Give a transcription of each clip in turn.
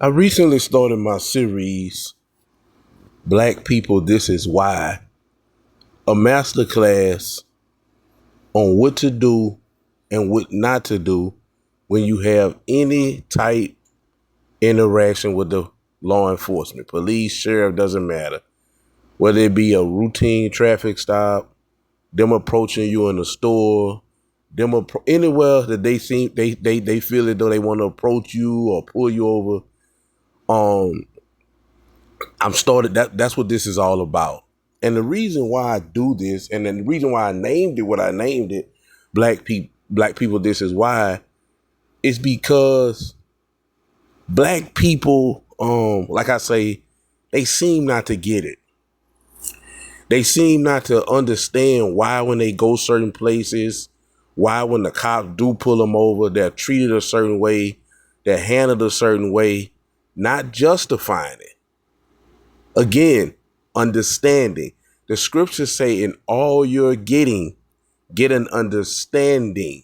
I recently started my series, Black People, This Is Why, a masterclass on what to do and what not to do when you have any type interaction with the law enforcement, police, sheriff, doesn't matter. Whether it be a routine traffic stop, them approaching you in the store, anywhere that they feel as though they want to approach you or pull you over. Um, I'm started that's what this is all about. And the reason why I do this, and then the reason why I named it what I named it, Black People This Is Why, is because black people, like I say, they seem not to get it. They seem not to understand why when they go certain places, why when the cops do pull them over, they're treated a certain way, they're handled a certain way, not justifying it. Again, understanding. The scriptures say in all you're getting, get an understanding,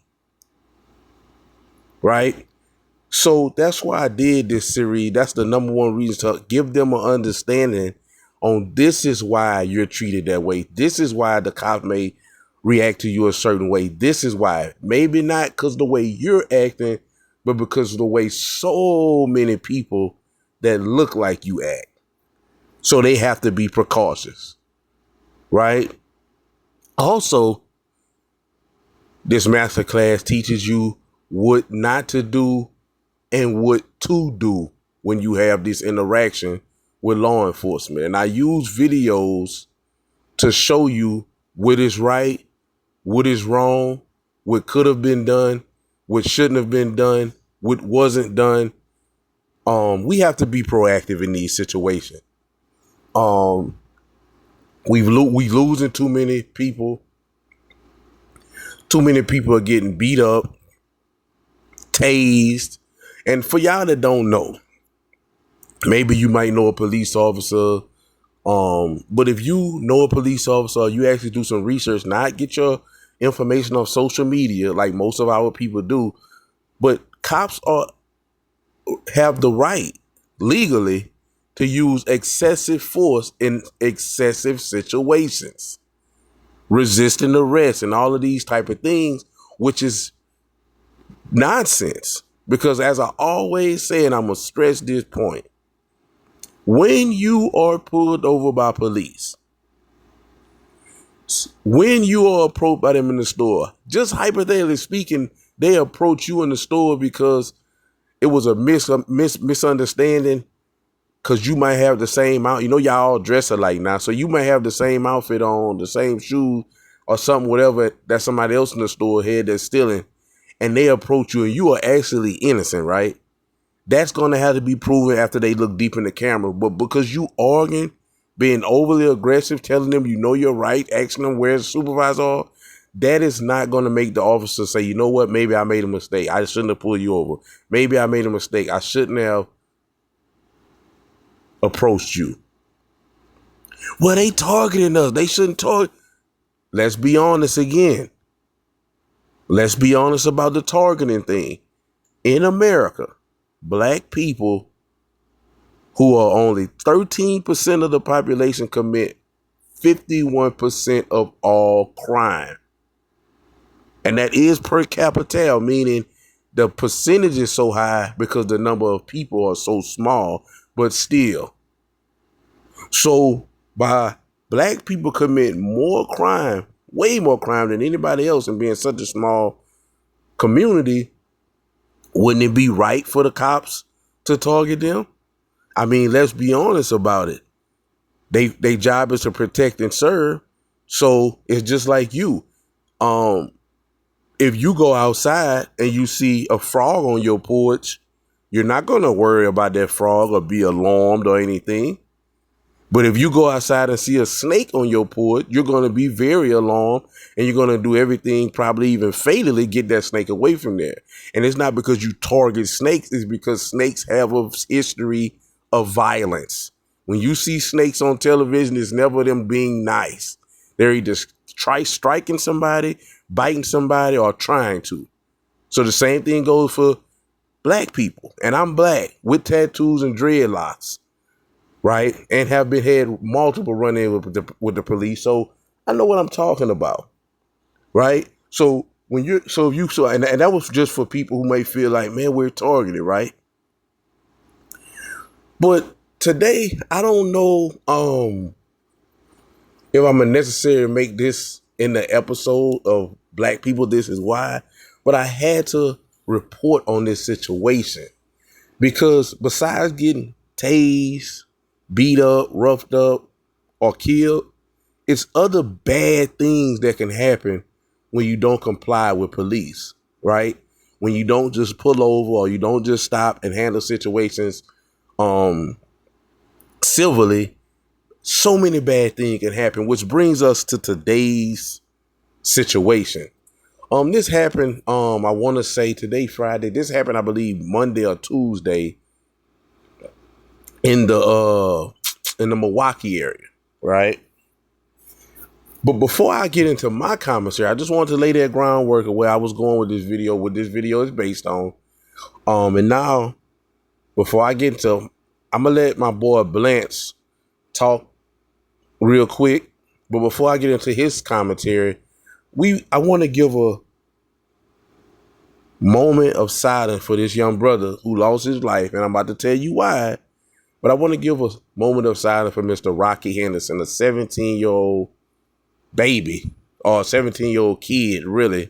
right? So that's why I did this series. That's the number one reason, to give them an understanding on this is why you're treated that way. This is why the cop may react to you a certain way. This is why. Maybe not because the way you're acting, but because of the way so many people that look like you act. So they have to be precautious, right? Also, this masterclass teaches you what not to do and what to do when you have this interaction with law enforcement. And I use videos to show you what is right, what is wrong, what could have been done, what shouldn't have been done, what wasn't done. We have to be proactive in these situations. Um, we losing too many people. Too many people are getting beat up, tased. And for y'all that don't know, maybe you might know a police officer. But if you know a police officer, you actually do some research, not get your information off social media like most of our people do. But cops have the right legally to use excessive force in excessive situations, resisting arrest and all of these type of things, which is nonsense. Because as I always say, and I'm going to stress this point, when you are pulled over by police, when you are approached by them in the store, just hypothetically speaking, they approach you in the store because it was a misunderstanding, because you might have the same out. You know, y'all all dress alike now, so you might have the same outfit on, the same shoes or something, whatever that somebody else in the store had that's stealing, and they approach you and you are actually innocent, right? That's going to have to be proven after they look deep in the camera. But because you arguing, being overly aggressive, telling them you know you're right, asking them where's the supervisor are, that is not going to make the officer say, you know what, maybe I made a mistake. I shouldn't have pulled you over. Maybe I made a mistake. I shouldn't have approached you. Well, they targeting us. They shouldn't target. Let's be honest again. Let's be honest about the targeting thing. In America, black people, who are only 13% of the population, commit 51% of all crime. And that is per capita, meaning the percentage is so high because the number of people are so small, but still. So by black people commit more crime, way more crime than anybody else, and being such a small community, wouldn't it be right for the cops to target them? I mean, let's be honest about it. They job is to protect and serve. So it's just like you. If you go outside and you see a frog on your porch, you're not going to worry about that frog or be alarmed or anything. But if you go outside and see a snake on your porch, you're going to be very alarmed, and you're going to do everything, probably even fatally, get that snake away from there. And it's not because you target snakes. It's because snakes have a history of violence. When you see snakes on television, it's never them being nice. They're either striking somebody, biting somebody, or trying to. So the same thing goes for black people, and I'm black with tattoos and dreadlocks, right? And have been had multiple run-ins with the police, so I know what I'm talking about, right? So and that was just for people who may feel like, man, we're targeted, right? But today, I don't know if I'm gonna necessarily make this in the episode of Black People, This Is Why, but I had to report on this situation because besides getting tased, beat up, roughed up, or killed, it's other bad things that can happen when you don't comply with police, right? When you don't just pull over or you don't just stop and handle situations civilly, so many bad things can happen, which brings us to today's situation. This happened, I want to say today, Friday. This happened, I believe, Monday or Tuesday in the Milwaukee area, right? But before I get into my commentary, I just wanted to lay that groundwork of where I was going with this video, what this video is based on. And now, before I get into, I'm gonna let my boy Blanche talk real quick. But before I get into his commentary, I want to give a moment of silence for this young brother who lost his life, and I'm about to tell you why. But I want to give a moment of silence for Mr. Rocky Henderson, a 17-year-old baby, or a 17-year-old kid, really,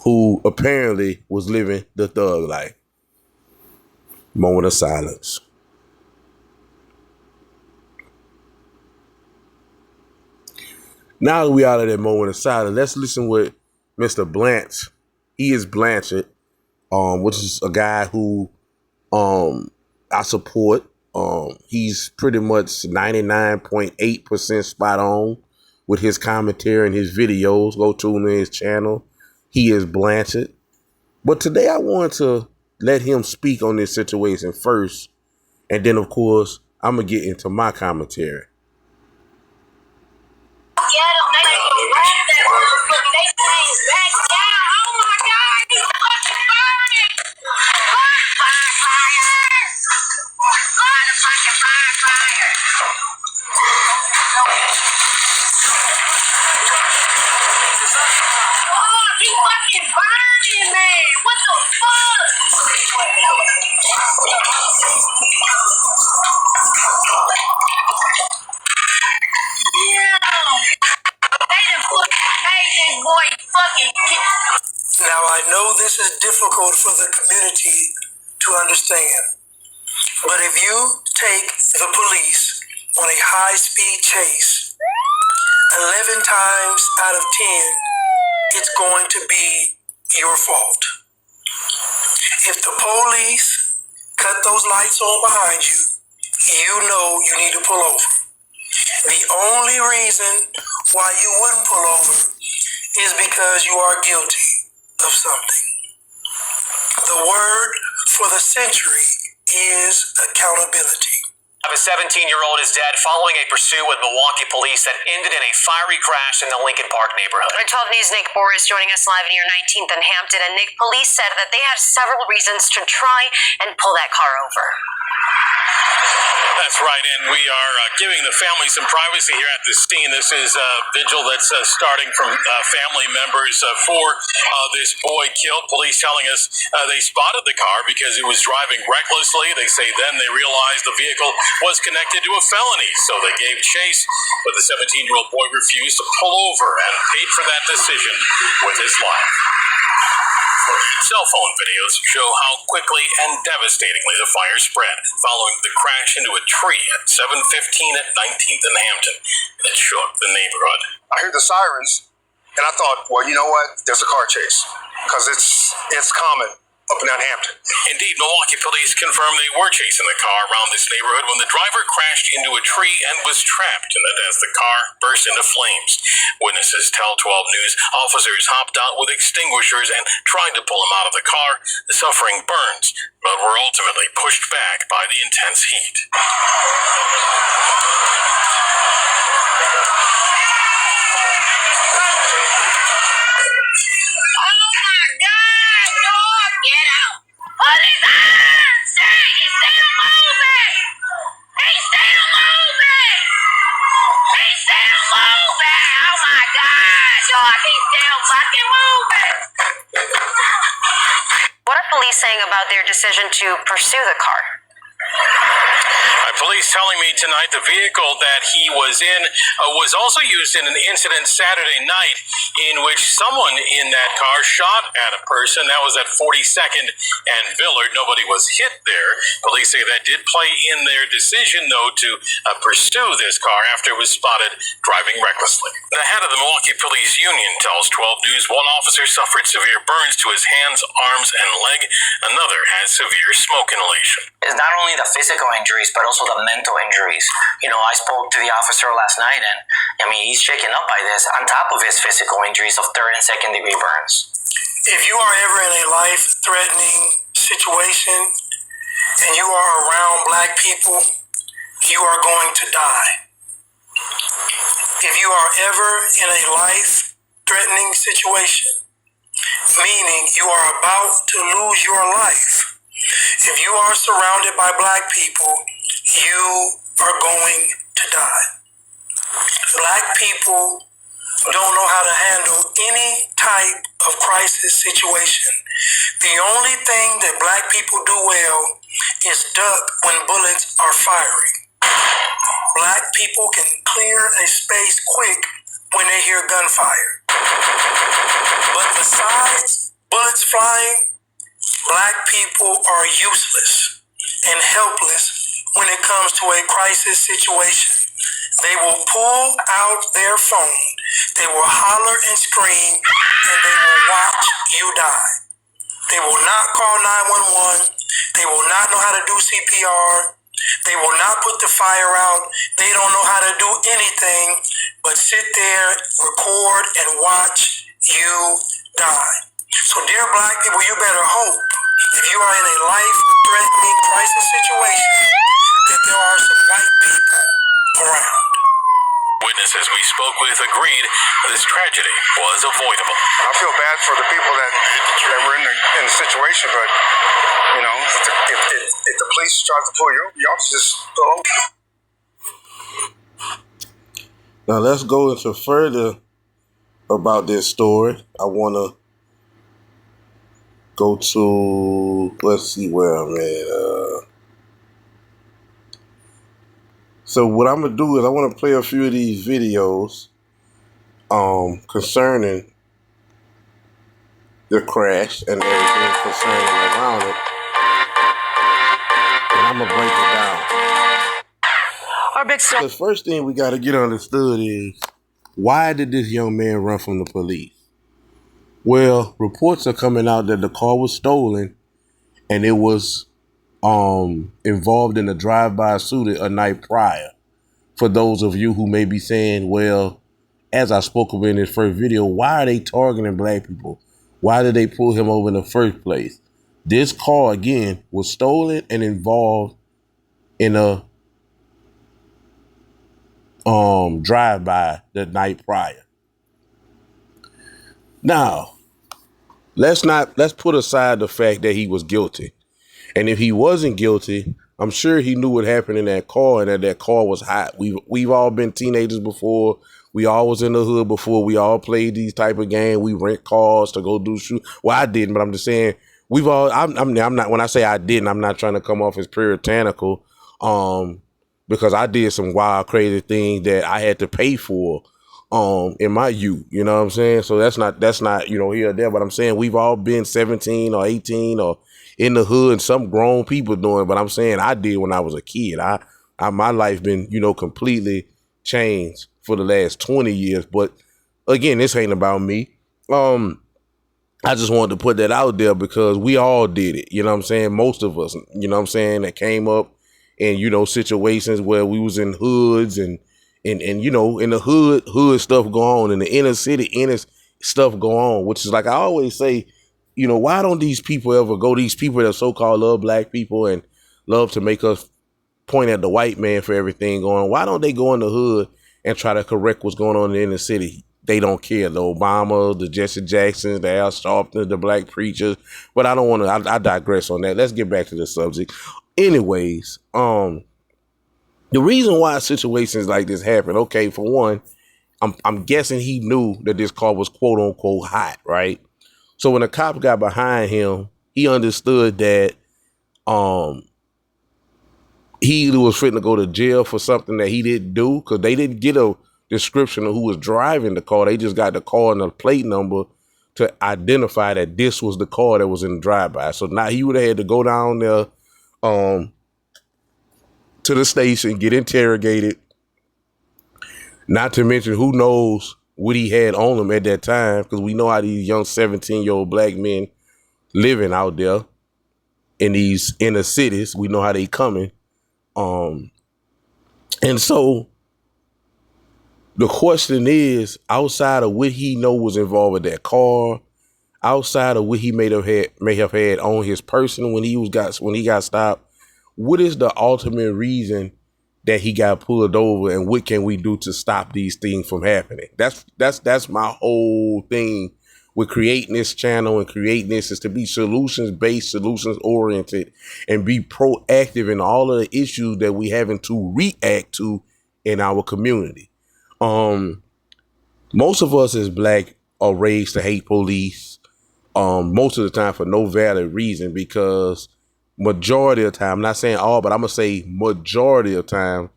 who apparently was living the thug life. Moment of silence. Now that we out of that moment of silence, let's listen with Mr. Blanche. He is Blanchard, which is a guy who I support. He's pretty much 99.8% spot on with his commentary and his videos. Go tune in his channel. He is Blanchard. But today I want to let him speak on this situation first. And then, of course, I'm going to get into my commentary. Now, I know this is difficult for the community to understand, but if you take the police on a high-speed chase, 11 times out of 10, it's going to be your fault. If the police cut those lights on behind you, you know you need to pull over. The only reason why you wouldn't pull over is because you are guilty of something. The word for the century is accountability. A 17-year-old is dead following a pursuit with Milwaukee police that ended in a fiery crash in the Lincoln Park neighborhood. 12 News' Nick Boris joining us live near 19th and Hampton. And Nick, police said that they had several reasons to try and pull that car over. That's right, and we are giving the family some privacy here at the scene. This is a vigil that's starting from family members for this boy killed. Police telling us they spotted the car because it was driving recklessly. They say then they realized the vehicle was connected to a felony, so they gave chase, but the 17-year-old boy refused to pull over and paid for that decision with his life. Cell phone videos show how quickly and devastatingly the fire spread following the crash into a tree at 7:15 at 19th and Hampton that shook the neighborhood. I heard the sirens, and I thought, well, you know what? There's a car chase, because it's common up and down Hampton. Indeed, Milwaukee police confirmed they were chasing the car around this neighborhood when the driver crashed into a tree and was trapped in it as the car burst into flames. Witnesses tell 12 News officers hopped out with extinguishers and tried to pull him out of the car, suffering burns, but were ultimately pushed back by the intense heat. Get out! Put What are police saying about their decision to pursue the car? Police telling me tonight the vehicle that he was in was also used in an incident Saturday night in which someone in that car shot at a person. That was at 42nd and Villard. Nobody was hit there. Police say that did play in their decision, though, to pursue this car after it was spotted driving recklessly. The head of the Milwaukee Police Union tells 12 News one officer suffered severe burns to his hands, arms, and leg. Another has severe smoke inhalation. It's not only the physical injuries, but also the mental injuries. You know, I spoke to the officer last night, and I mean, he's shaken up by this on top of his physical injuries of third and second degree burns. If you are ever in a life-threatening situation and you are around black people, you are going to die. If you are ever in a life-threatening situation, meaning you are about to lose your life, if you are surrounded by black people, you are going to die. Black people don't know how to handle any type of crisis situation. The only thing that black people do well is duck when bullets are firing. Black people can clear a space quick when they hear gunfire. But besides bullets flying, black people are useless and helpless when it comes to a crisis situation. They will pull out their phone, they will holler and scream, and they will watch you die. They will not call 911. They will not know how to do CPR. They will not put the fire out. They don't know how to do anything but sit there, record, and watch you die. So, dear black people, you better hope, if you are in a life-threatening crisis situation, that there are some white people around. Witnesses we spoke with agreed this tragedy was avoidable. I feel bad for the people that were in the situation, but you know, if the police try to pull you, y'all just go. Now let's go into further about this story. I want to go to, let's see where I'm at. So what I'm going to do is I want to play a few of these videos concerning the crash and everything concerning around it. And I'm going to break it down. The first thing we got to get understood is, why did this young man run from the police? Well, reports are coming out that the car was stolen and it was involved in a drive-by shooting a night prior. For those of you who may be saying, well, as I spoke of in this first video, why are they targeting black people? Why did they pull him over in the first place? This car, again, was stolen and involved in a drive-by the night prior. Now, let's put aside the fact that he was guilty. And if he wasn't guilty, I'm sure he knew what happened in that car and that car was hot. We've all been teenagers before. We all was in the hood before. We all played these type of games. We rent cars to go do shoot. Well, I didn't, but I'm just saying I'm not, when I say I didn't, I'm not trying to come off as puritanical, because I did some wild, crazy things that I had to pay for in my youth, you know what I'm saying? So that's not, you know, here or there, but I'm saying we've all been 17 or 18 or in the hood, and some grown people doing, but I'm saying I did when I was a kid. My life been, you know, completely changed for the last 20 years. But again, this ain't about me. I just wanted to put that out there because we all did it. You know what I'm saying? Most of us, you know what I'm saying, that came up in, you know, situations where we was in hoods and you know, in the hood stuff go on, in the inner city, stuff go on, which is like I always say, you know, why don't these people ever go, these people that so-called love black people and love to make us point at the white man for everything going on, why don't they go in the hood and try to correct what's going on in the inner city? They don't care. The Obama, the Jesse Jacksons, the Al Sharpton, the black preachers. But I don't want to, I digress on that. Let's get back to the subject. Anyways, the reason why situations like this happen, okay, for one, I'm guessing he knew that this car was quote unquote hot, right? So when the cop got behind him, he understood that he either was fitting to go to jail for something that he didn't do, because they didn't get a description of who was driving the car. They just got the car and the plate number to identify that this was the car that was in the drive-by. So now he would have had to go down there to the station, get interrogated, not to mention who knows what he had on him at that time, because we know how these young 17-year-old black men living out there in these inner cities. We know how they coming. And so the question is, outside of what he know was involved with that car, outside of what he may have had on his person when he got stopped, what is the ultimate reason that he got pulled over, and what can we do to stop these things from happening? That's my whole thing with creating this channel and creating this, is to be solutions-based, solutions-oriented, and be proactive in all of the issues that we having to react to in our community. Most of us as black are raised to hate police, most of the time for no valid reason, because majority of the time, I'm not saying all, but I'm gonna say majority of the time,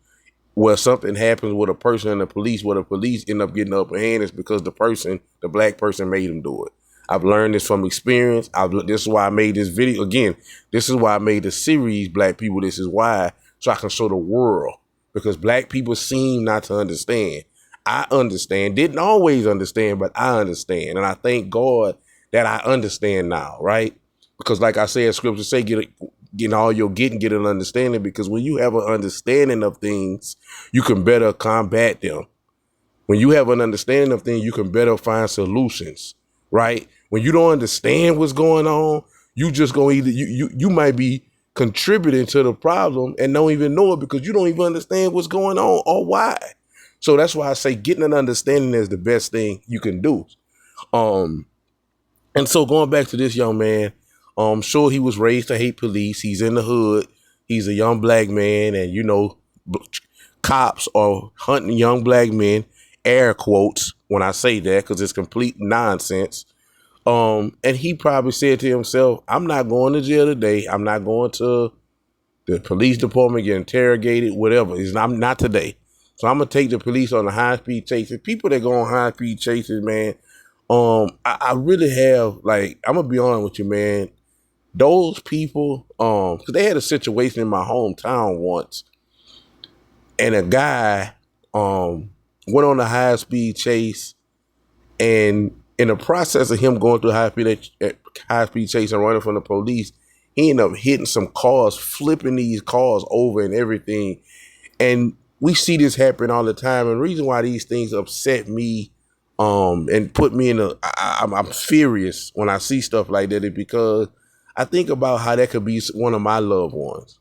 where something happens with a person and the police, where the police end up getting the upper hand, is because the black person made them do it. I've learned this from experience. This is why I made this video. Again, this is why I made the series, Black People, This Is Why, so I can show the world. Because black people seem not to understand. I understand. Didn't always understand, but I understand. And I thank God that I understand now, right? Because like I said, scripture say, get all your get an understanding, because when you have an understanding of things, you can better combat them. When you have an understanding of things, you can better find solutions, right? When you don't understand what's going on, you just gonna you might be contributing to the problem and don't even know it, because you don't even understand what's going on or why. So that's why I say getting an understanding is the best thing you can do. And so going back to this young man, I'm sure he was raised to hate police. He's in the hood. He's a young black man, and cops are hunting young black men, air quotes when I say that, because it's complete nonsense. And he probably said to himself, I'm not going to jail today. I'm not going to the police department, get interrogated, whatever. I'm not today. So I'm going to take the police on the high-speed chases. People that go on high-speed chases, man, I really have, I'm going to be honest with you, man. Those people, because they had a situation in my hometown once, and a guy went on a high-speed chase, and in the process of him going through high-speed chase and running from the police, he ended up hitting some cars, flipping these cars over and everything. And we see this happen all the time. And the reason why these things upset me and put me I'm furious when I see stuff like that, is because I think about how that could be one of my loved ones.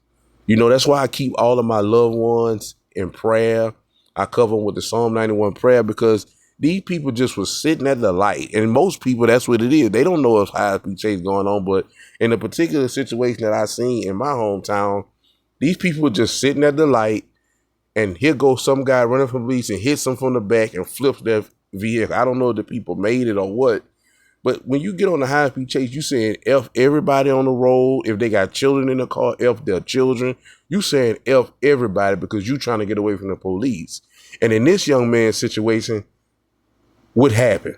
That's why I keep all of my loved ones in prayer. I cover them with the Psalm 91 prayer, because these people just was sitting at the light. And most people, that's what it is. They don't know if high-speed chase going on. But in a particular situation that I seen in my hometown, these people were just sitting at the light, and here goes some guy running from police and hits them from the back and flips their vehicle. I don't know if the people made it or what. But when you get on the high-speed chase, you saying F everybody on the road. If they got children in the car, F their children. You saying F everybody, because you trying to get away from the police. And in this young man's situation, what happened?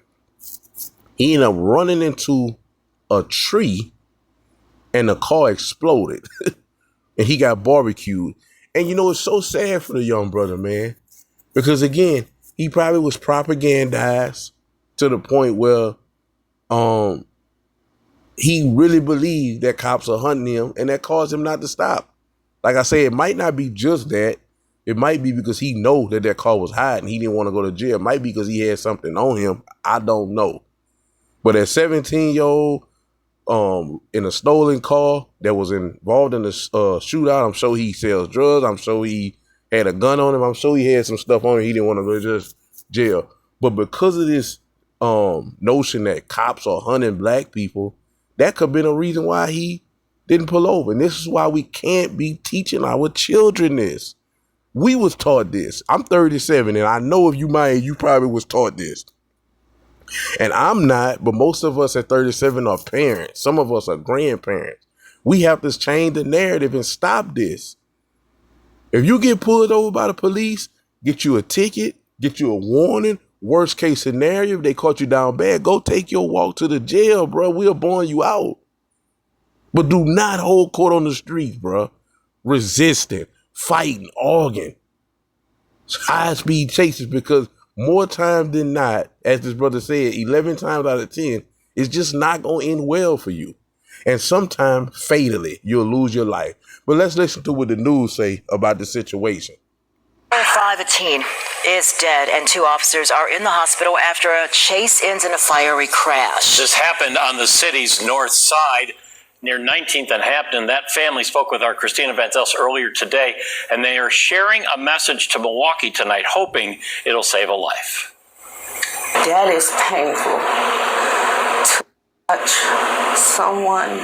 He ended up running into a tree, and the car exploded, and he got barbecued. And it's so sad for the young brother, man, because again, he probably was propagandized to the point where he really believed that cops are hunting him, and that caused him not to stop. Like I say, it might not be just that. It might be because he know that car was hot and he didn't want to go to jail. It might be because he had something on him. I don't know. But at 17-year-old, in a stolen car that was involved in the shootout, I'm sure he sells drugs. I'm sure he had a gun on him. I'm sure he had some stuff on him. He didn't want to go to jail. But because of this notion that cops are hunting black people, that could have been a reason why he didn't pull over. And this is why we can't be teaching our children this. We was taught this. I'm 37, and I know if you my age, you probably was taught this. And I'm not, but most of us at 37 are parents. Some of us are grandparents. We have to change the narrative and stop this. If you get pulled over by the police, get you a ticket, get you a warning. Worst case scenario, if they caught you down bad, go take your walk to the jail, bro. We'll bond you out. But do not hold court on the streets, bro. Resisting, fighting, arguing. High-speed chases, because more times than not, as this brother said, 11 times out of 10, it's just not going to end well for you. And sometimes, fatally, you'll lose your life. But let's listen to what the news say about the situation. 5, a teen is dead, and 2 officers are in the hospital after a chase ends in a fiery crash. This happened on the city's north side near 19th and Hampton. That family spoke with our Christina Van Zels earlier today, and they are sharing a message to Milwaukee tonight, hoping it'll save a life. That is painful. To watch someone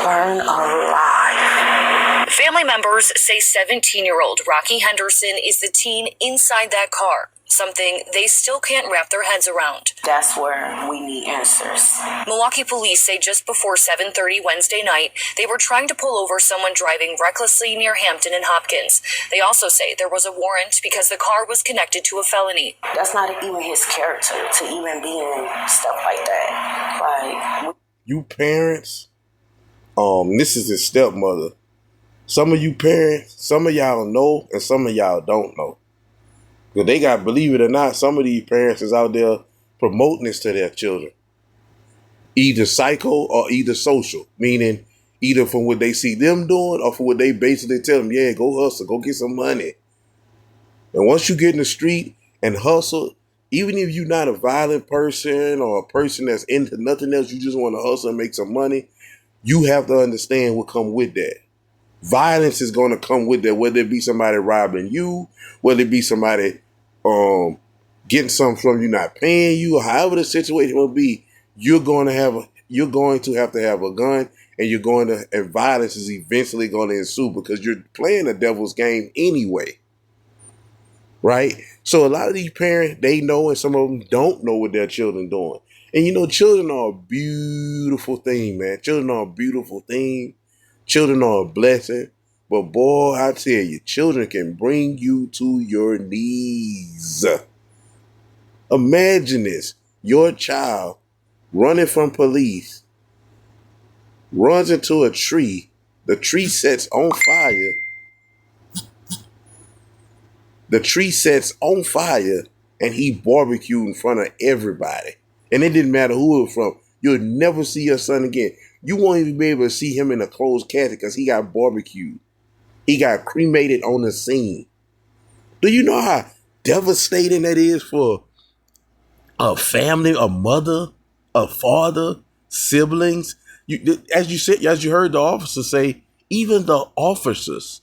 burn alive. Family members say 17-year-old Rocky Henderson is the teen inside that car, something they still can't wrap their heads around. That's where we need answers. Milwaukee police say just before 7:30 Wednesday night, they were trying to pull over someone driving recklessly near Hampton and Hopkins. They also say there was a warrant because the car was connected to a felony. That's not even his character to even be in stuff like that. Like, you parents, this is his stepmother. Some of you parents, some of y'all know, and some of y'all don't know. Because they got, believe it or not, some of these parents is out there promoting this to their children. Either psycho or either social, meaning either from what they see them doing or from what they basically tell them, yeah, go hustle, go get some money. And once you get in the street and hustle, even if you're not a violent person or a person that's into nothing else, you just want to hustle and make some money, you have to understand what comes with that. Violence is going to come with that, whether it be somebody robbing you, whether it be somebody getting something from you, not paying you, or however the situation will be, you're going to have to have a gun, and violence is eventually going to ensue because you're playing the devil's game anyway. Right? So a lot of these parents, they know, and some of them don't know what their children doing. And children are a beautiful thing, man. Children are a beautiful thing. Children are a blessing, but boy, I tell you, children can bring you to your knees. Imagine this, your child running from police, runs into a tree, the tree sets on fire, and he barbecued in front of everybody. And it didn't matter who it was from. You'll never see your son again. You won't even be able to see him in a closed casket because he got barbecued. He got cremated on the scene. Do you know how devastating that is for a family, a mother, a father, siblings? As you heard the officer say, even the officers.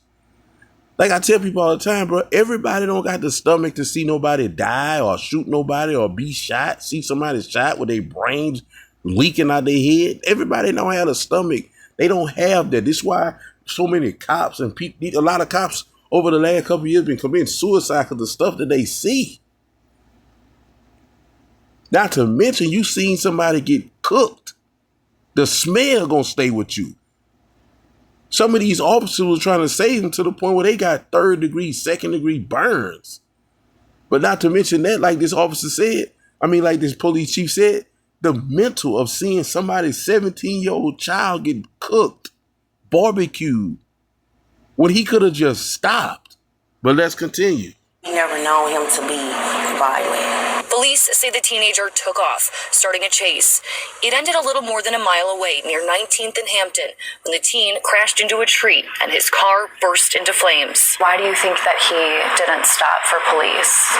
Like I tell people all the time, bro, everybody don't got the stomach to see nobody die or shoot nobody or be shot, see somebody shot with their brains leaking out their head. Everybody don't have a stomach. They don't have that. This is why so many cops and people, a lot of cops over the last couple of years been committing suicide because of the stuff that they see. Not to mention, you seen somebody get cooked. The smell gonna stay with you. Some of these officers were trying to save them to the point where they got 3rd degree, 2nd degree burns. But not to mention that, like this officer said, like this police chief said, the mental of seeing somebody's 17-year-old child get cooked, barbecued, when he could have just stopped. But let's continue. You never known him to be violent. Police say the teenager took off, starting a chase. It ended a little more than a mile away near 19th and Hampton when the teen crashed into a tree and his car burst into flames. Why do you think that he didn't stop for police?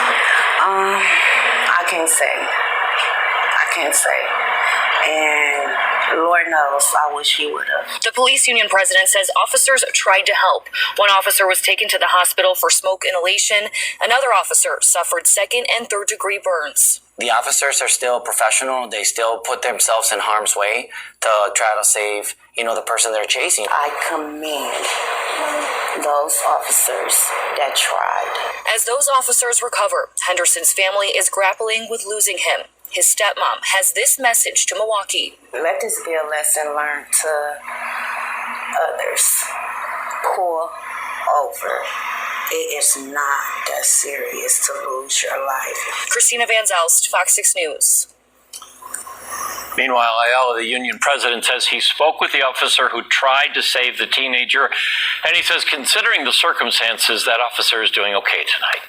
I can't say. And Lord knows, I wish he would have. The police union president says officers tried to help. One officer was taken to the hospital for smoke inhalation. Another officer suffered 2nd and 3rd degree burns. The officers are still professional. They still put themselves in harm's way to try to save, the person they're chasing. I commend those officers that tried. As those officers recover, Henderson's family is grappling with losing him. His stepmom has this message to Milwaukee. Let this be a lesson learned to others. Pull over. It is not that serious to lose your life. Christina Van Zelst, Fox 6 News. Meanwhile, Ayala, the union president, says he spoke with the officer who tried to save the teenager, and he says considering the circumstances, that officer is doing okay tonight.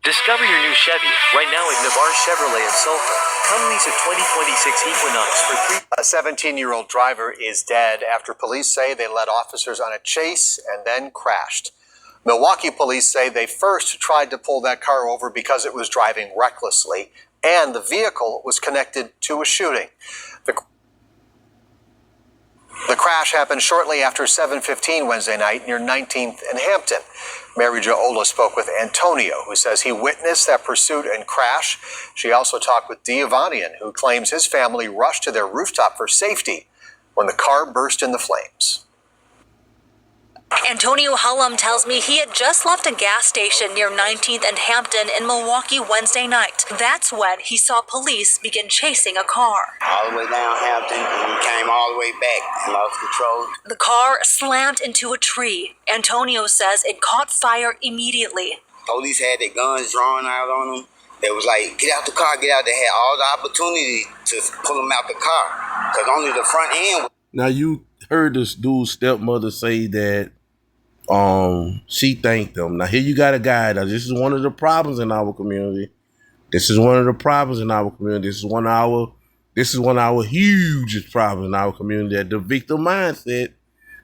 Discover your new Chevy right now at Navarre Chevrolet in Sulphur. Come lease a 2026 Equinox for $3. A 17-year-old driver is dead after police say they led officers on a chase and then crashed. Milwaukee police say they first tried to pull that car over because it was driving recklessly, and the vehicle was connected to a shooting. The crash happened shortly after 7:15 Wednesday night near 19th and Hampton. Mary Jo Ola spoke with Antonio, who says he witnessed that pursuit and crash. She also talked with Diavanian, who claims his family rushed to their rooftop for safety when the car burst into flames. Antonio Hullum tells me he had just left a gas station near 19th and Hampton in Milwaukee Wednesday night. That's when he saw police begin chasing a car. All the way down Hampton, and we came all the way back and lost control. The car slammed into a tree. Antonio says it caught fire immediately. Police had their guns drawn out on them. They was like, get out the car, get out. They had all the opportunity to pull them out the car because only the front end. Now, you heard this dude's stepmother say that she thanked them. Now, here you got a guy. Now, this is one of the problems in our community. This is one of our hugest problems in our community. That the victim mindset,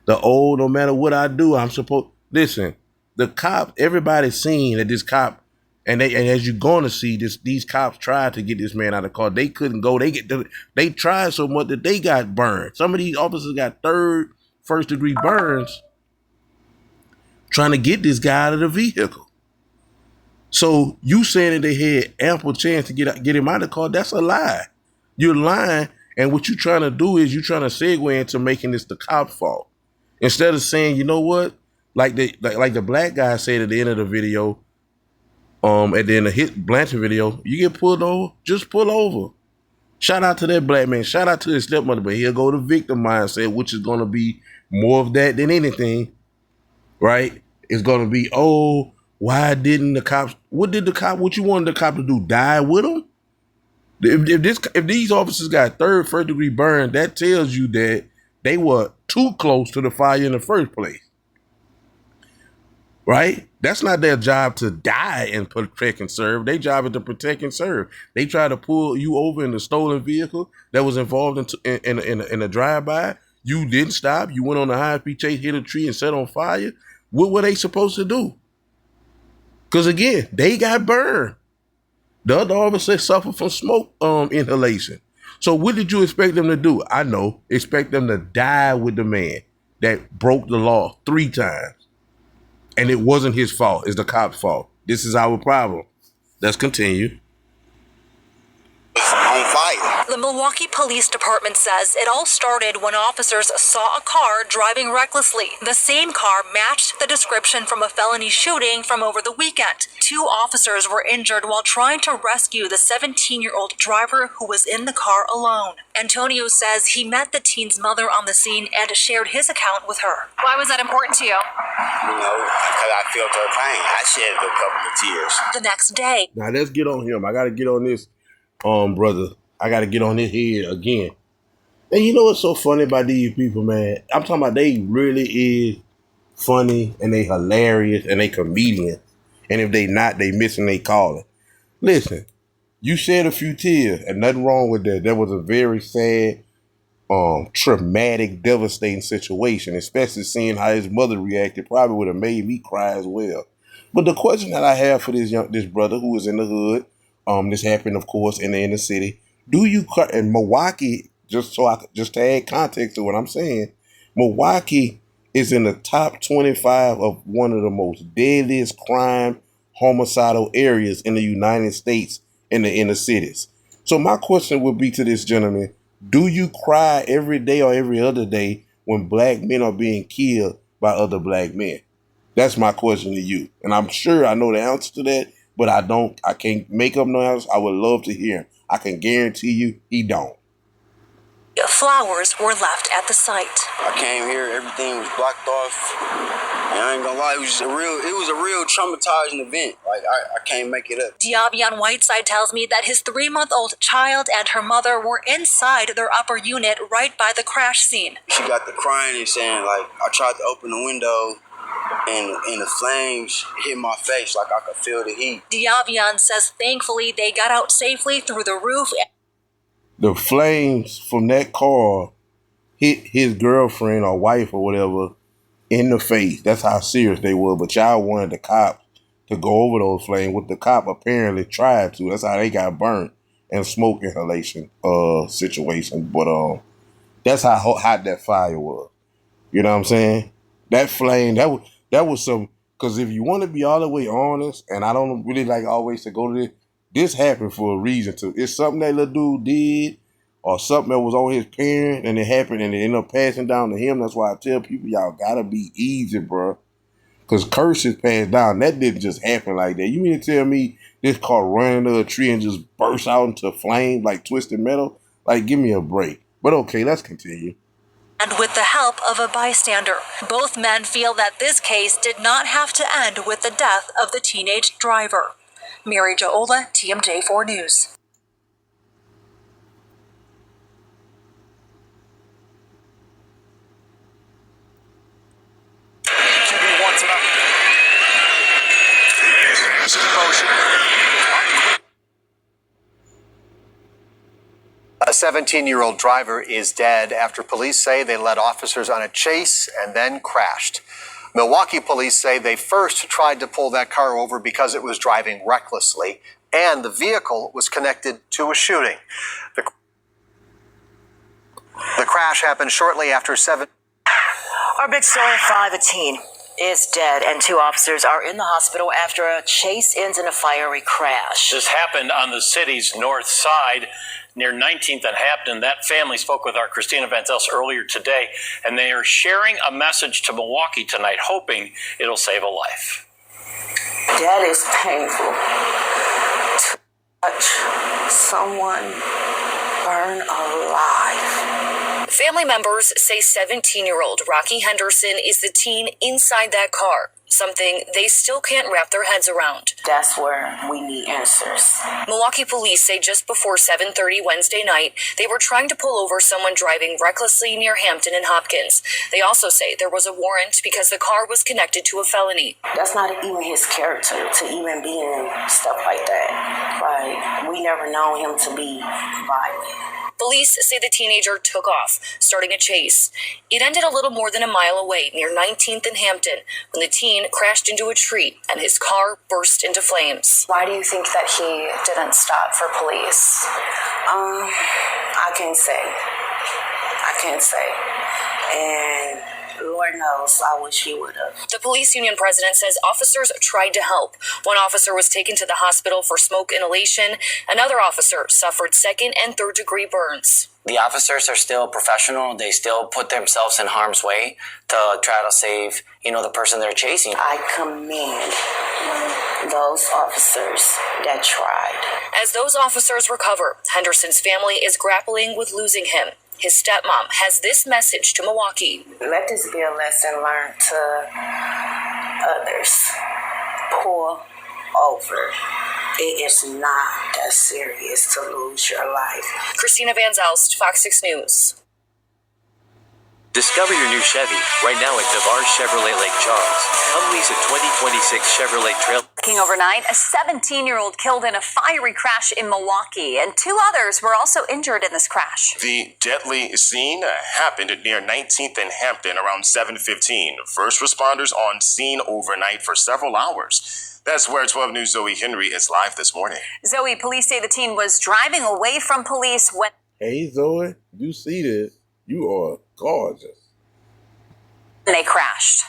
no matter what I do, I'm supposed. Listen, the cop. Everybody's seen that this cop, and as you're going to see, these cops tried to get this man out of the car. They couldn't go. They tried so much that they got burned. Some of these officers got first degree burns trying to get this guy out of the vehicle. So you saying that they had ample chance to get him out of the car, that's a lie. You're lying, and what you're trying to do is you're trying to segue into making this the cop's fault. Instead of saying, you know what, like the black guy said at the end of the video, at the end of Hit Blanchard video, you get pulled over, just pull over. Shout out to that black man. Shout out to his stepmother, but he'll go to victim mindset, which is going to be more of that than anything. Right? It's going to be, why didn't the cops, what you wanted the cop to do, die with him? If these officers got first degree burn, that tells you that they were too close to the fire in the first place. Right? That's not their job to die and protect and serve. Their job is to protect and serve. They try to pull you over in a stolen vehicle that was involved in a drive-by. You didn't stop. You went on a high-speed chase, hit a tree, and set on fire. What were they supposed to do? Because, again, they got burned. The other officer suffered from smoke inhalation. So what did you expect them to do? I know. Expect them to die with the man that broke the law 3 times. And it wasn't his fault. It's the cop's fault. This is our problem. Let's continue. On fire. The Milwaukee Police Department says it all started when officers saw a car driving recklessly. The same car matched the description from a felony shooting from over the weekend. 2 officers were injured while trying to rescue the 17-year-old driver who was in the car alone. Antonio says he met the teen's mother on the scene and shared his account with her. Why was that important to you? You know, because I felt her pain. I shed a couple of tears. The next day. Now let's get on him. I got to get on this, brother. I got to get on his head again. And you know what's so funny about these people, man? I'm talking about they really is funny and they hilarious and they comedians. And if they not, they missing they calling. Listen, you shed a few tears and nothing wrong with that. That was a very sad, traumatic, devastating situation, especially seeing how his mother reacted. Probably would have made me cry as well. But the question that I have for this brother who is in the hood, this happened, of course, in the inner city. Do you, in Milwaukee, just to add context to what I'm saying, Milwaukee is in the top 25 of one of the most deadliest crime, homicidal areas in the United States in the inner cities. So my question would be to this gentleman, do you cry every day or every other day when black men are being killed by other black men? That's my question to you. And I'm sure I know the answer to that, but I can't make up no answer. I would love to hear him. I can guarantee you he don't. Flowers were left at the site. I came here, everything was blocked off. And I ain't gonna lie, it was a real traumatizing event. Like, I can't make it up. Diabian Whiteside tells me that his 3-month-old child and her mother were inside their upper unit right by the crash scene. She got to crying and saying, like, I tried to open the window and the flames hit my face, like I could feel the heat. Diabian says thankfully they got out safely through the roof. The flames from that car hit his girlfriend or wife or whatever in the face. That's how serious they were. But y'all wanted the cops to go over those flames, what the cop apparently tried to. That's how they got burnt and smoke inhalation situation. But that's how hot that fire was. You know what I'm saying? That flame, that was some, because if you want to be all the way honest, and I don't really like always to go to this happened for a reason too. It's something that little dude did or something that was on his parent and it happened and it ended up passing down to him. That's why I tell people, y'all gotta be easy, bro. Because curses passed down. That didn't just happen like that. You mean to tell me this car ran into a tree and just burst out into flame like Twisted Metal? Like, give me a break. But okay, let's continue. And with the help of a bystander, both men feel that this case did not have to end with the death of the teenage driver. Mary Jo Ola, TMJ4 News. A 17-year-old driver is dead after police say they led officers on a chase and then crashed. Milwaukee police say they first tried to pull that car over because it was driving recklessly and the vehicle was connected to a shooting. The crash happened shortly after 7. Our big story, 5, a teen is dead and 2 officers are in the hospital after a chase ends in a fiery crash. This happened on the city's north side near 19th and Hampton. That family spoke with our Christina Van Zels earlier today, and they are sharing a message to Milwaukee tonight, hoping it'll save a life. That is painful. To watch someone burn alive. Family members say 17-year-old Rocky Henderson is the teen inside that car, something they still can't wrap their heads around. That's where we need answers. Milwaukee police say just before 7:30 Wednesday night, they were trying to pull over someone driving recklessly near Hampton and Hopkins. They also say there was a warrant because the car was connected to a felony. That's not even his character to even be in stuff like that. Like, we never known him to be violent. Police say the teenager took off, starting a chase. It ended a little more than a mile away near 19th and Hampton when the teen crashed into a tree and his car burst into flames. Why do you think that he didn't stop for police? I can't say. And Lord knows, I wish he would have. The police union president says officers tried to help. One officer was taken to the hospital for smoke inhalation. Another officer suffered 2nd and 3rd degree burns. The officers are still professional. They still put themselves in harm's way to try to save, the person they're chasing. I commend those officers that tried. As those officers recover, Henderson's family is grappling with losing him. His stepmom has this message to Milwaukee. Let this be a lesson learned to others. Pull over. It is not that serious to lose your life. Christina Van Zels, Fox 6 News. Discover your new Chevy right now at Navarre Chevrolet Lake Charles. Come lease a 2026 Chevrolet Trail. Overnight, a 17-year-old killed in a fiery crash in Milwaukee, and 2 others were also injured in this crash. The deadly scene happened near 19th and Hampton around 7:15. First responders on scene overnight for several hours. That's where 12 News' Zoe Henry is live this morning. Zoe, police say the teen was driving away from police when... Hey, Zoe, you see this. You are gorgeous. They crashed.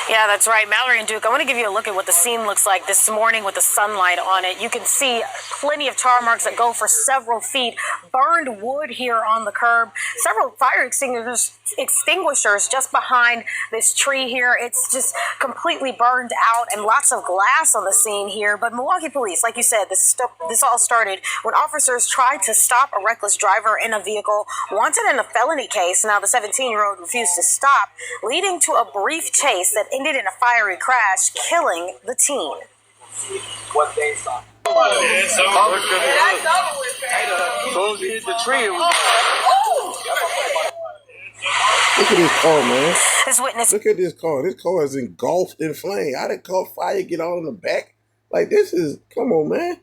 Yeah, that's right. Mallory and Duke, I want to give you a look at what the scene looks like this morning with the sunlight on it. You can see plenty of tar marks that go for several feet, burned wood here on the curb, several fire extinguishers just behind this tree here. It's just completely burned out and lots of glass on the scene here. But Milwaukee police, like you said, this all started when officers tried to stop a reckless driver in a vehicle wanted in a felony case. Now, the 17-year-old refused to stop, leading to a brief chase that ended in a fiery crash, killing the teen. What they saw. Look at this car, man. This witness. Look at this car. This car is engulfed in flame. How did car fire get all in the back? Like, this is, come on, man.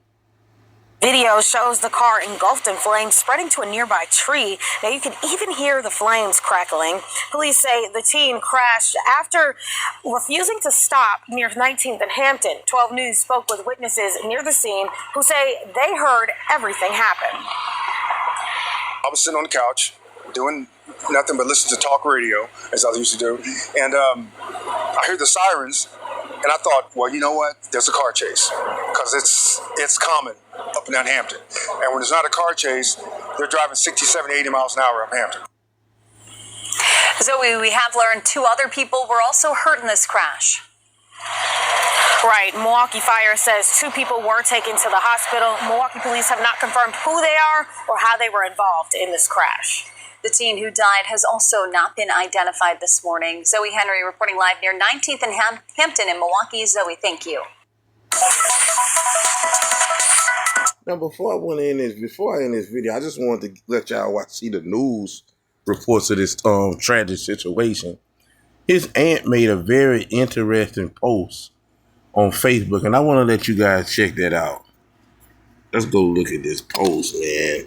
Video shows the car engulfed in flames, spreading to a nearby tree. Now, you can even hear the flames crackling. Police say the teen crashed after refusing to stop near 19th and Hampton. 12 News spoke with witnesses near the scene who say they heard everything happen. I was sitting on the couch doing nothing but listening to talk radio, as I used to do. And I heard the sirens, and I thought, well, you know what? There's a car chase, because it's common up and down Hampton. And when there's not a car chase, they're driving 60, 70, 80 miles an hour up Hampton. Zoe, we have learned 2 other people were also hurt in this crash. Right. Milwaukee Fire says 2 people were taken to the hospital. Milwaukee police have not confirmed who they are or how they were involved in this crash. The teen who died has also not been identified this morning. Zoe Henry reporting live near 19th and Hampton in Milwaukee. Zoe, thank you. Now, before I end this video, I just wanted to let y'all see the news reports of this tragic situation. His aunt made a very interesting post on Facebook, and I want to let you guys check that out. Let's go look at this post, man.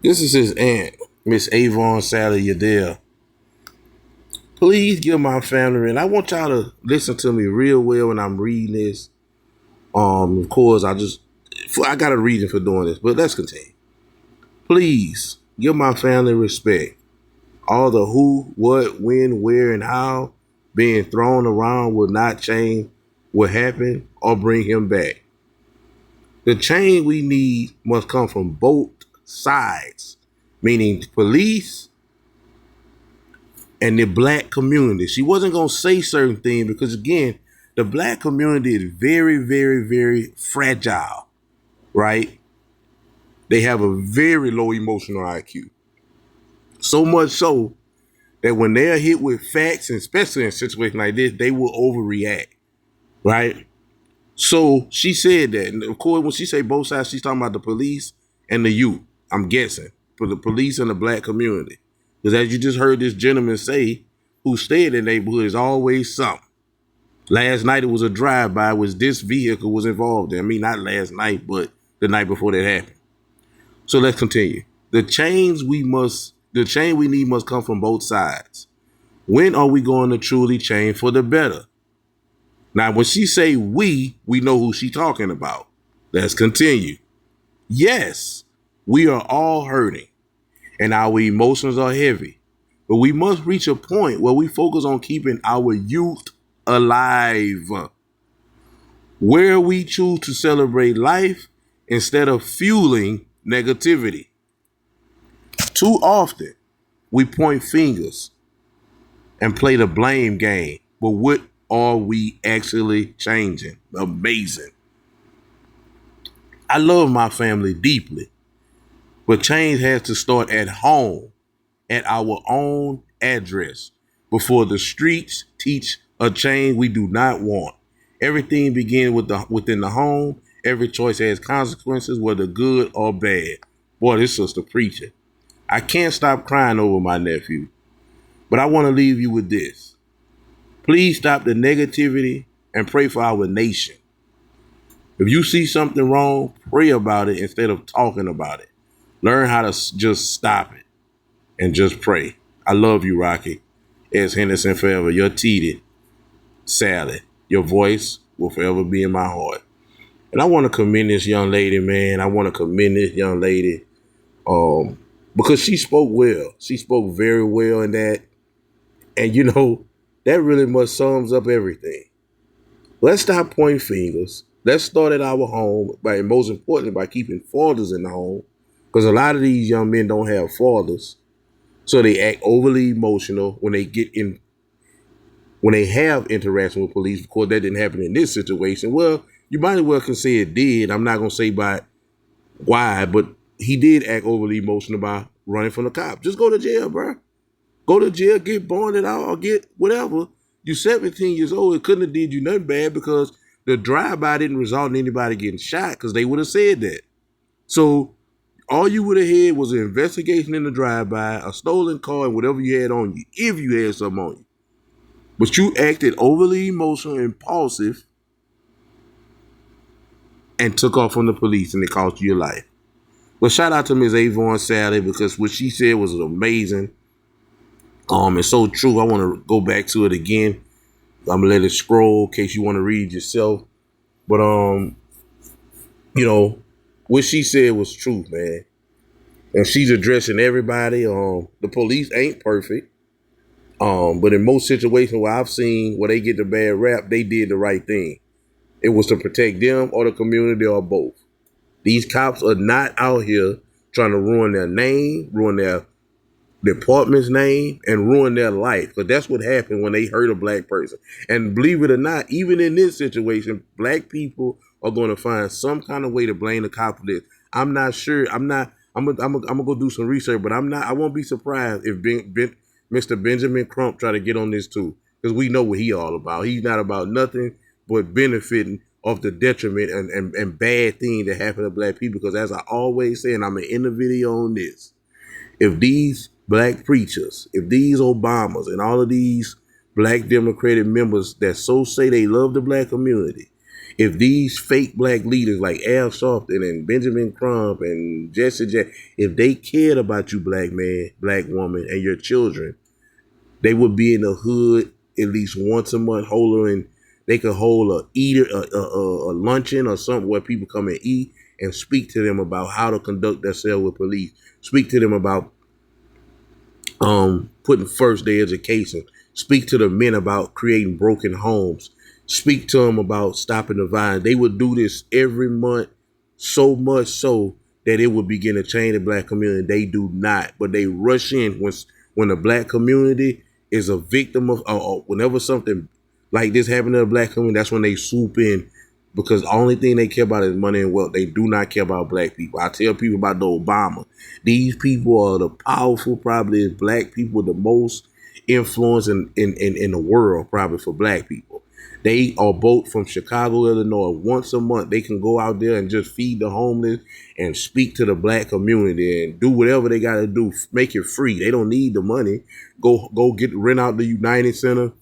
This is his aunt, Miss Avon Sally Yadell. Please give my family, and I want y'all to listen to me real well when I'm reading this. Of course, I got a reason for doing this, but let's continue. Please give my family respect. All the who, what, when, where, and how being thrown around will not change what happened or bring him back. The change we need must come from both sides, meaning police and the black community. She wasn't going to say certain things because, again, the black community is very, very, very fragile, right? They have a very low emotional IQ. So much so that when they're hit with facts, and especially in situations like this, they will overreact, right? So she said that. And of course, when she say both sides, she's talking about the police and the youth. I'm guessing for the police and the black community. Because as you just heard this gentleman say, who stayed in the neighborhood, is always something. Last night it was a drive-by which this vehicle was involved in. I mean, not last night, but the night before that happened. So let's continue. The change we need must come from both sides. When are we going to truly change for the better? Now, when she say we know who she talking about. Let's continue. Yes, we are all hurting and our emotions are heavy, but we must reach a point where we focus on keeping our youth alive, where we choose to celebrate life instead of fueling negativity. Too often, we point fingers and play the blame game, but what are we actually changing? Amazing. I love my family deeply, but change has to start at home, at our own address, before the streets teach a change we do not want. Everything begins within the home. Every choice has consequences, whether good or bad. Boy, this sister preaching. I can't stop crying over my nephew, but I want to leave you with this. Please stop the negativity and pray for our nation. If you see something wrong, pray about it instead of talking about it. Learn how to just stop it and just pray. I love you, Rocky. As Henderson forever, your Titi, Sally. Your voice will forever be in my heart. And I want to commend this young lady, man. I want to commend this young lady because she spoke well. She spoke very well in that. And, you know, that really much sums up everything. Let's stop pointing fingers. Let's start at our home, and most importantly, by keeping fathers in the home. Because a lot of these young men don't have fathers. So they act overly emotional when they have interaction with police. Of course, that didn't happen in this situation. Well, you might as well can say it did. I'm not going to say by why, but he did act overly emotional by running from the cop. Just go to jail, bro. Go to jail, get bonded out, or get whatever. You're 17 years old. It couldn't have did you nothing bad because the drive-by didn't result in anybody getting shot because they would have said that. So all you would have had was an investigation in the drive-by, a stolen car, and whatever you had on you, if you had something on you. But you acted overly emotional, impulsive, and took off from the police, and it cost you your life. But shout out to Ms. Avon Sally because what she said was amazing. It's so true. I want to go back to it again. I'm gonna let it scroll in case you want to read yourself. But you know, what she said was truth, man. And she's addressing everybody. The police ain't perfect. But in most situations where I've seen where they get the bad rap, they did the right thing. It was to protect them or the community or both. These cops are not out here trying to ruin their name, ruin their department's name, and ruin their life. Because that's what happened when they hurt a black person. And believe it or not, even in this situation, black people are going to find some kind of way to blame the cop for this. I'm not sure. I'm gonna go do some research, but I won't be surprised if Mr. Benjamin Crump try to get on this too. Because we know what he all about. He's not about nothing but benefiting of the detriment and bad thing that happen to black people. Because as I always say, and I'm gonna end the video on this, if these black preachers, if these Obamas and all of these black Democratic members that so say they love the black community, if these fake black leaders like Al Sharpton and Benjamin Crump and Jesse Jackson, if they cared about you, black man, black woman, and your children, they would be in the hood at least once a month, they could hold a luncheon or something where people come and eat and speak to them about how to conduct themselves with police. Speak to them about putting first their education. Speak to the men about creating broken homes. Speak to them about stopping the violence. They would do this every month, so much so that it would begin to change the black community. They do not, but they rush in when the black community is a victim of, whenever something like this happened to the black community, that's when they swoop in, because the only thing they care about is money and wealth. They do not care about black people. I tell people about the Obama. These people are the powerful, probably black people, the most influence in the world, probably for black people. They are both from Chicago, Illinois. Once a month, they can go out there and just feed the homeless and speak to the black community and do whatever they got to do. Make it free. They don't need the money. Go rent out the United Center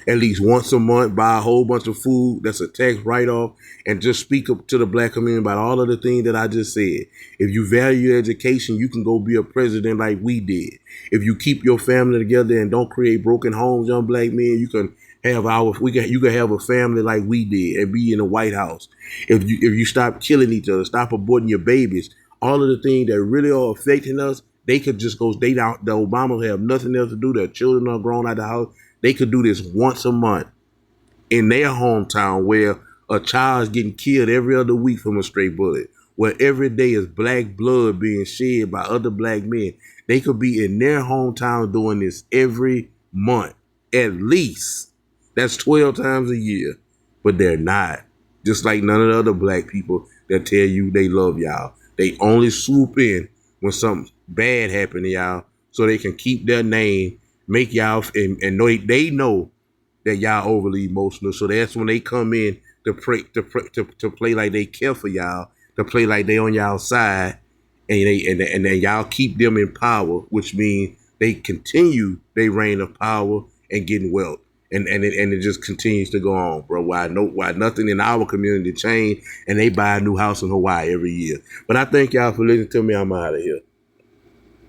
at least once a month, buy a whole bunch of food that's a tax write-off, and just speak up to the black community about all of the things that I just said. If you value your education, you can go be a president like we did. If you keep your family together and don't create broken homes, young black men, you can have you can have a family like we did and be in the White House. If you stop killing each other, stop aborting your babies, all of the things that really are affecting us, they could just go. The Obamas have nothing else to do. Their children are grown out of the house. They could do this once a month in their hometown, where a child is getting killed every other week from a stray bullet, where every day is black blood being shed by other black men. They could be in their hometown doing this every month, at least. That's 12 times a year, but they're not. Just like none of the other black people that tell you they love y'all. They only swoop in when something bad happened to y'all so they can keep their name, make y'all, and know they know that y'all overly emotional. So that's when they come in to play like they care for y'all, to play like they on y'all side, and then y'all keep them in power, which means they continue their reign of power and getting wealth. And it just continues to go on, bro. Why nothing in our community change, and they buy a new house in Hawaii every year. But I thank y'all for listening to me. I'm out of here.